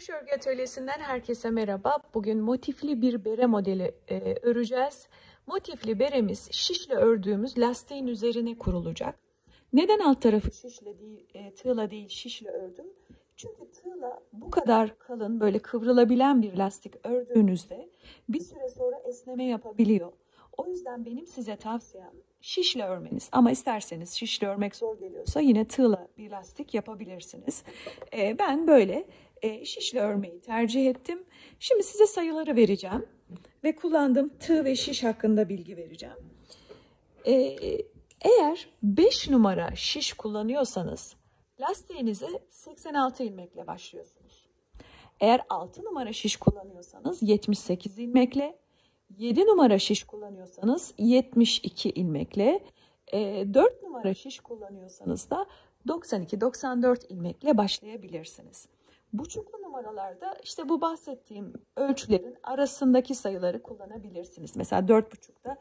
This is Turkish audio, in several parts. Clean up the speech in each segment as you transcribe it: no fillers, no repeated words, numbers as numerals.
Kumaş Örgü Atölyesi'nden herkese merhaba. Bugün motifli bir bere modeli öreceğiz. Motifli beremiz şişle ördüğümüz lastiğin üzerine kurulacak. Neden alt tarafı şişle değil, tığla değil şişle ördüm? Çünkü tığla bu kadar kalın, böyle kıvrılabilen bir lastik ördüğünüzde bir süre sonra esneme yapabiliyor. O yüzden benim size tavsiyem şişle örmeniz. Ama isterseniz şişle örmek zor geliyorsa yine tığla bir lastik yapabilirsiniz. Ben böyle şişle örmeyi tercih ettim. Şimdi size sayıları vereceğim ve kullandığım tığ ve şiş hakkında bilgi vereceğim. Eğer 5 numara şiş kullanıyorsanız lastiğinize 86 ilmekle başlıyorsunuz. Eğer 6 numara şiş kullanıyorsanız 78 ilmekle, 7 numara şiş kullanıyorsanız 72 ilmekle, 4 numara şiş kullanıyorsanız da 92-94 ilmekle başlayabilirsiniz. Buçuklu numaralarda işte bu bahsettiğim ölçülerin arasındaki sayıları kullanabilirsiniz. Mesela 4,5'da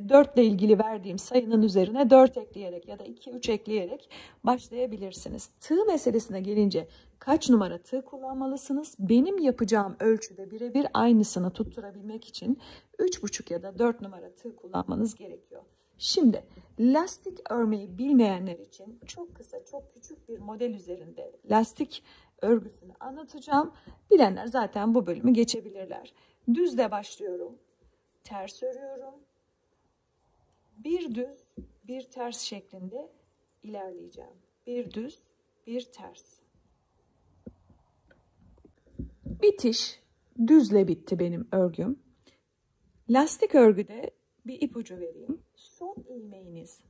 4 ile ilgili verdiğim sayının üzerine 4 ekleyerek ya da 2-3 ekleyerek başlayabilirsiniz. Tığ meselesine gelince kaç numara tığ kullanmalısınız? Benim yapacağım ölçüde birebir aynısını tutturabilmek için 3,5 ya da 4 numara tığ kullanmanız gerekiyor. Şimdi lastik örmeyi bilmeyenler için çok kısa, çok küçük bir model üzerinde lastik örgüsünü anlatacağım. Bilenler zaten bu bölümü geçebilirler. Düzle başlıyorum. Ters örüyorum. Bir düz, bir ters şeklinde ilerleyeceğim. Bir düz, bir ters. Bitiş düzle bitti benim örgüm. Lastik örgüde bir ipucu vereyim. Son ilmeğiniz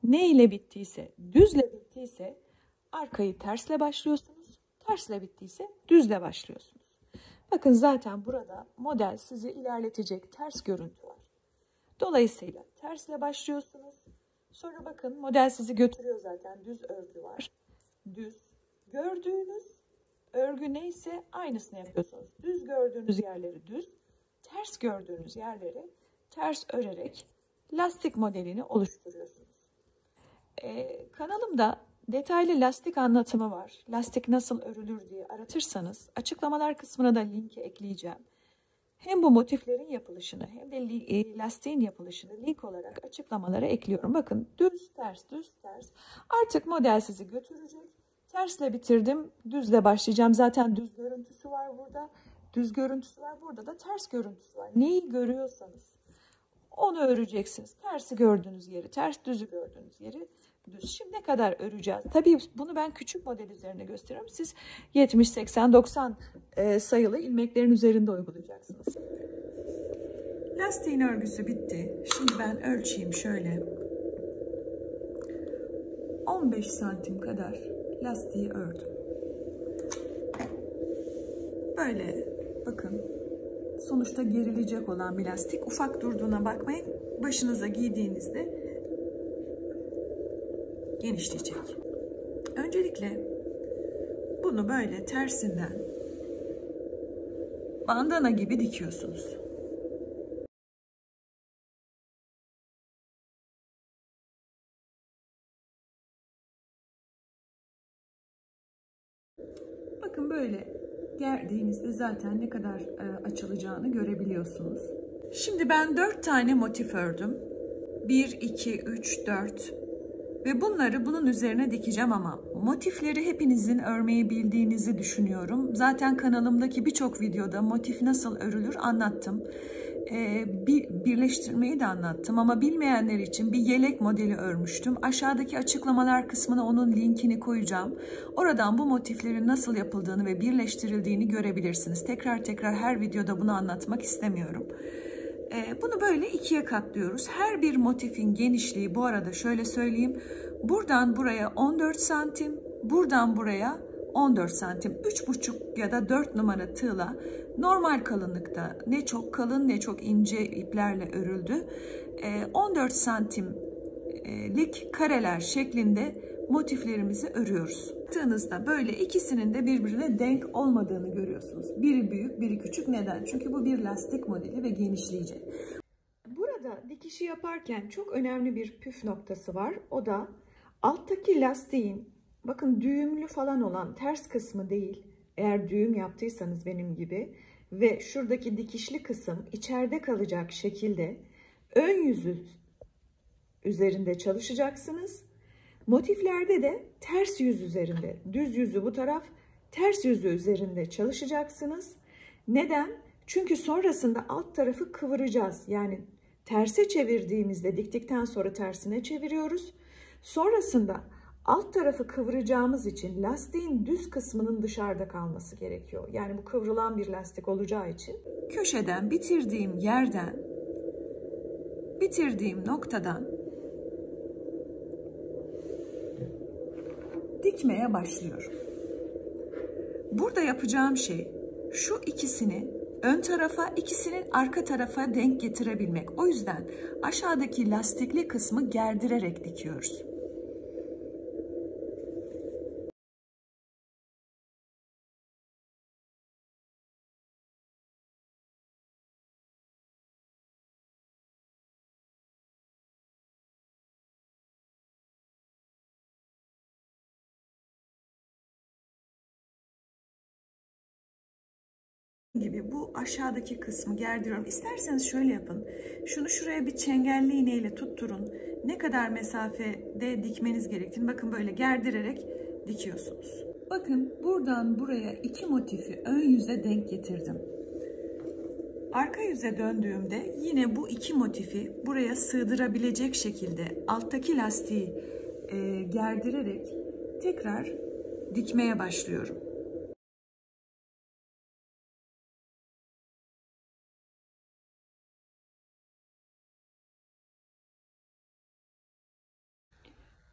ne ile bittiyse, düzle bittiyse arkayı tersle başlıyorsunuz. Tersle bittiyse düzle başlıyorsunuz. Bakın zaten burada model sizi ilerletecek ters görüntü var. Dolayısıyla tersle başlıyorsunuz. Sonra bakın model sizi götürüyor zaten. Düz örgü var. Düz. Gördüğünüz örgü neyse aynısını yapıyorsunuz. Düz gördüğünüz yerleri düz, ters gördüğünüz yerleri ters örerek lastik modelini oluşturuyorsunuz. Kanalımda detaylı lastik anlatımı var. Lastik nasıl örülür diye aratırsanız açıklamalar kısmına da linki ekleyeceğim. Hem bu motiflerin yapılışını hem de lastiğin yapılışını link olarak açıklamalara ekliyorum. Bakın düz ters düz ters. Artık model sizi götürecek. Tersle bitirdim. Düzle başlayacağım. Zaten düz görüntüsü var burada. Düz görüntüsü var. Burada da ters görüntüsü var. Neyi görüyorsanız onu öreceksiniz. Tersi gördüğünüz yeri ters, düzü gördüğünüz yeri düz. Şimdi ne kadar öreceğiz? Tabii bunu ben küçük model üzerine gösteriyorum. Siz 70, 80, 90 sayılı ilmeklerin üzerinde uygulayacaksınız. Lastiğin örgüsü bitti. Şimdi ben ölçeyim şöyle. 15 santim kadar lastiği ördüm. Böyle bakın. Sonuçta gerilecek olan bir lastik. Ufak durduğuna bakmayın. Başınıza giydiğinizde genişleyecek. Öncelikle bunu böyle tersinden bandana gibi dikiyorsunuz. Bakın böyle gerdiğinizde zaten ne kadar açılacağını görebiliyorsunuz. Şimdi ben 4 tane motif ördüm. 1, 2, 3, 4 ve bunları bunun üzerine dikeceğim ama motifleri hepinizin örmeyi bildiğinizi düşünüyorum. Zaten kanalımdaki birçok videoda motif nasıl örülür anlattım. Birleştirmeyi de anlattım ama bilmeyenler için bir yelek modeli örmüştüm. Aşağıdaki açıklamalar kısmına onun linkini koyacağım. Oradan bu motiflerin nasıl yapıldığını ve birleştirildiğini görebilirsiniz. Tekrar her videoda bunu anlatmak istemiyorum. Bunu böyle ikiye katlıyoruz. Her bir motifin genişliği bu arada şöyle söyleyeyim. Buradan buraya 14 santim, buradan buraya 14 santim. 3,5 ya da 4 numara tığla normal kalınlıkta ne çok kalın ne çok ince iplerle örüldü. 14 santimlik kareler şeklinde motiflerimizi örüyoruz. Tığınızda böyle ikisinin de birbirine denk olmadığını görüyorsunuz. Biri büyük, biri küçük. Neden? Çünkü bu bir lastik modeli ve genişleyecek. Burada dikişi yaparken çok önemli bir püf noktası var. O da alttaki lastiğin, bakın düğümlü falan olan ters kısmı değil, Eğer düğüm yaptıysanız benim gibi ve şuradaki dikişli kısım içeride kalacak şekilde ön yüzü üzerinde çalışacaksınız. Motiflerde de ters yüz üzerinde, düz yüzü bu taraf, ters yüzü üzerinde çalışacaksınız. Neden? Çünkü sonrasında alt tarafı kıvıracağız. Yani terse çevirdiğimizde diktikten sonra tersine çeviriyoruz. Sonrasında alt tarafı kıvıracağımız için lastiğin düz kısmının dışarıda kalması gerekiyor. Yani bu kıvrılan bir lastik olacağı için. Köşeden bitirdiğim yerden, bitirdiğim noktadan dikmeye başlıyorum. Burada yapacağım şey şu ikisini ön tarafa, ikisinin arka tarafa denk getirebilmek. O yüzden aşağıdaki lastikli kısmı gerdirerek dikiyoruz. Gibi bu aşağıdaki kısmı gerdiriyorum. İsterseniz şöyle yapın. Şunu şuraya bir çengelli iğneyle tutturun. Ne kadar mesafede dikmeniz gerektiğini bakın böyle gerdirerek dikiyorsunuz. Bakın buradan buraya iki motifi ön yüze denk getirdim. Arka yüze döndüğümde yine bu iki motifi buraya sığdırabilecek şekilde alttaki lastiği gerdirerek tekrar dikmeye başlıyorum.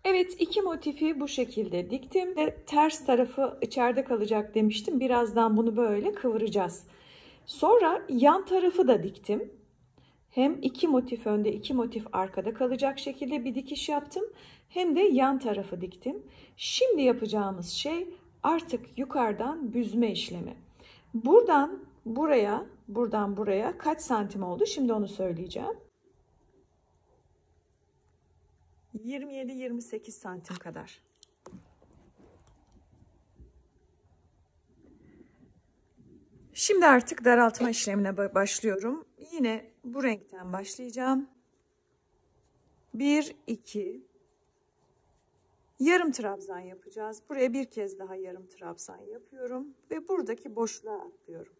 Evet, iki motifi bu şekilde diktim ve ters tarafı içeride kalacak demiştim. Birazdan bunu böyle kıvıracağız. Sonra yan tarafı da diktim. Hem iki motif önde, iki motif arkada kalacak şekilde bir dikiş yaptım. Hem de yan tarafı diktim. Şimdi yapacağımız şey artık yukarıdan büzme işlemi. Buradan buraya, buradan buraya kaç santim oldu? Şimdi onu söyleyeceğim. 27-28 santim kadar. Şimdi artık daraltma işlemine başlıyorum. Yine bu renkten başlayacağım. 1, 2, yarım trabzan yapacağız. Buraya bir kez daha yarım trabzan yapıyorum ve buradaki boşluğa atlıyorum.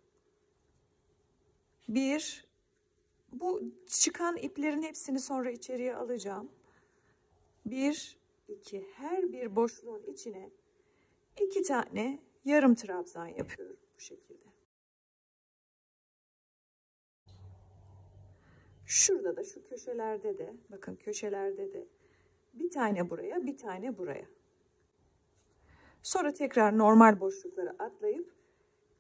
1, bu çıkan iplerin hepsini sonra içeriye alacağım. 1, 2, her bir boşluğun içine 2 tane yarım trabzan yapıyorum bu şekilde. Şurada da şu köşelerde de bakın köşelerde de bir tane buraya bir tane buraya. Sonra tekrar normal boşlukları atlayıp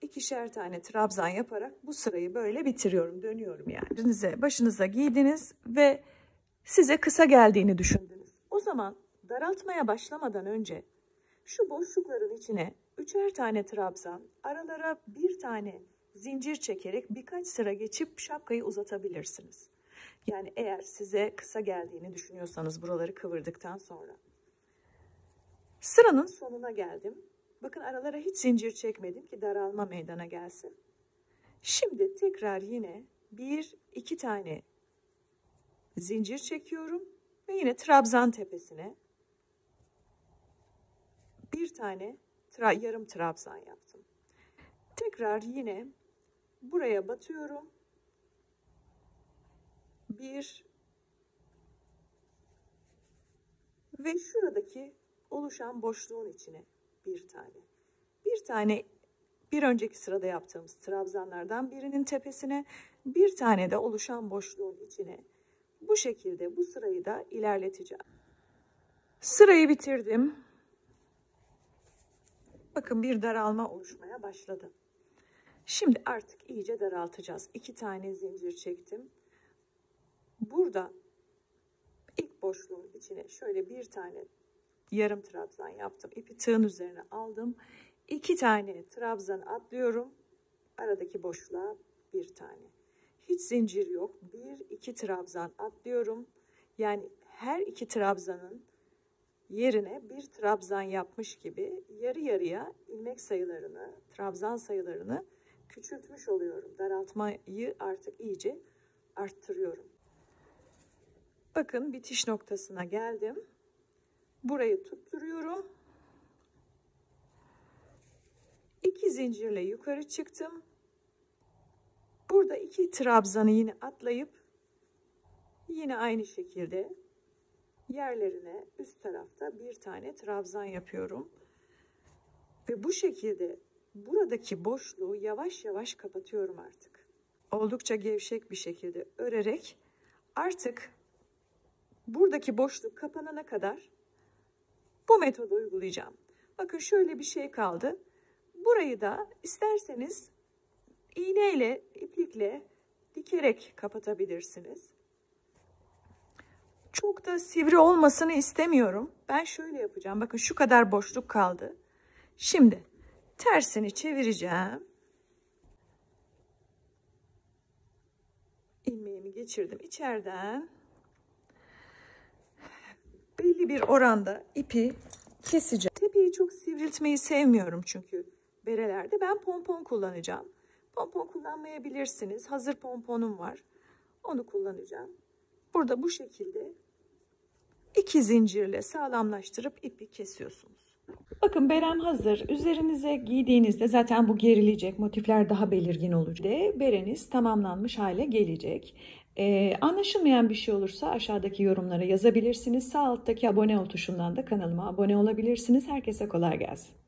ikişer tane trabzan yaparak bu sırayı böyle bitiriyorum. Dönüyorum yani. Başınıza giydiniz ve size kısa geldiğini düşündünüz. O zaman daraltmaya başlamadan önce şu boşlukların içine 3'er tane trabzan, aralara bir tane zincir çekerek birkaç sıra geçip şapkayı uzatabilirsiniz. Yani eğer size kısa geldiğini düşünüyorsanız buraları kıvırdıktan sonra. Sıranın sonuna geldim. Bakın aralara hiç zincir çekmedim ki daralma meydana gelsin. Şimdi tekrar yine 1-2 tane zincir çekiyorum ve yine trabzan tepesine bir tane yarım trabzan yaptım. Tekrar yine buraya batıyorum. 1 ve şuradaki oluşan boşluğun içine bir tane. Bir tane bir önceki sırada yaptığımız trabzanlardan birinin tepesine, bir tane de oluşan boşluğun içine. Bu şekilde bu sırayı da ilerleteceğim. Sırayı bitirdim. Bakın bir daralma oluşmaya başladı. Şimdi artık iyice daraltacağız. 2 tane zincir çektim. Burada ilk boşluğun içine şöyle bir tane yarım trabzan yaptım. İpi tığın üzerine aldım. 2 tane trabzan atlıyorum. Aradaki boşluğa bir tane. Hiç zincir yok. 1-2 trabzan atlıyorum. Yani her iki trabzanın yerine bir trabzan yapmış gibi yarı yarıya ilmek sayılarını, trabzan sayılarını küçültmüş oluyorum. Daraltmayı artık iyice arttırıyorum. Bakın bitiş noktasına geldim. Burayı tutturuyorum. 2 zincirle yukarı çıktım. Burada 2 trabzanı yine atlayıp yine aynı şekilde yerlerine üst tarafta bir tane trabzan yapıyorum. Ve bu şekilde buradaki boşluğu yavaş yavaş kapatıyorum artık. Oldukça gevşek bir şekilde örerek artık buradaki boşluk kapanana kadar bu metodu uygulayacağım. Bakın şöyle bir şey kaldı. Burayı da isterseniz iğneyle, iplikle dikerek kapatabilirsiniz. Çok da sivri olmasını istemiyorum. Ben şöyle yapacağım. Bakın şu kadar boşluk kaldı. Şimdi tersini çevireceğim. İlmeğimi geçirdim içeriden. Belli bir oranda ipi keseceğim. Tepeyi çok sivriltmeyi sevmiyorum çünkü berelerde. Ben pompon kullanacağım. Pompon kullanmayabilirsiniz. Hazır pomponum var. Onu kullanacağım. Burada bu şekilde 2 zincirle sağlamlaştırıp ipi kesiyorsunuz. Bakın berem hazır. Üzerinize giydiğinizde zaten bu gerileyecek. Motifler daha belirgin olacak. Bereniz tamamlanmış hale gelecek. Anlaşılmayan bir şey olursa aşağıdaki yorumlara yazabilirsiniz. Sağ alttaki abone ol tuşundan da kanalıma abone olabilirsiniz. Herkese kolay gelsin.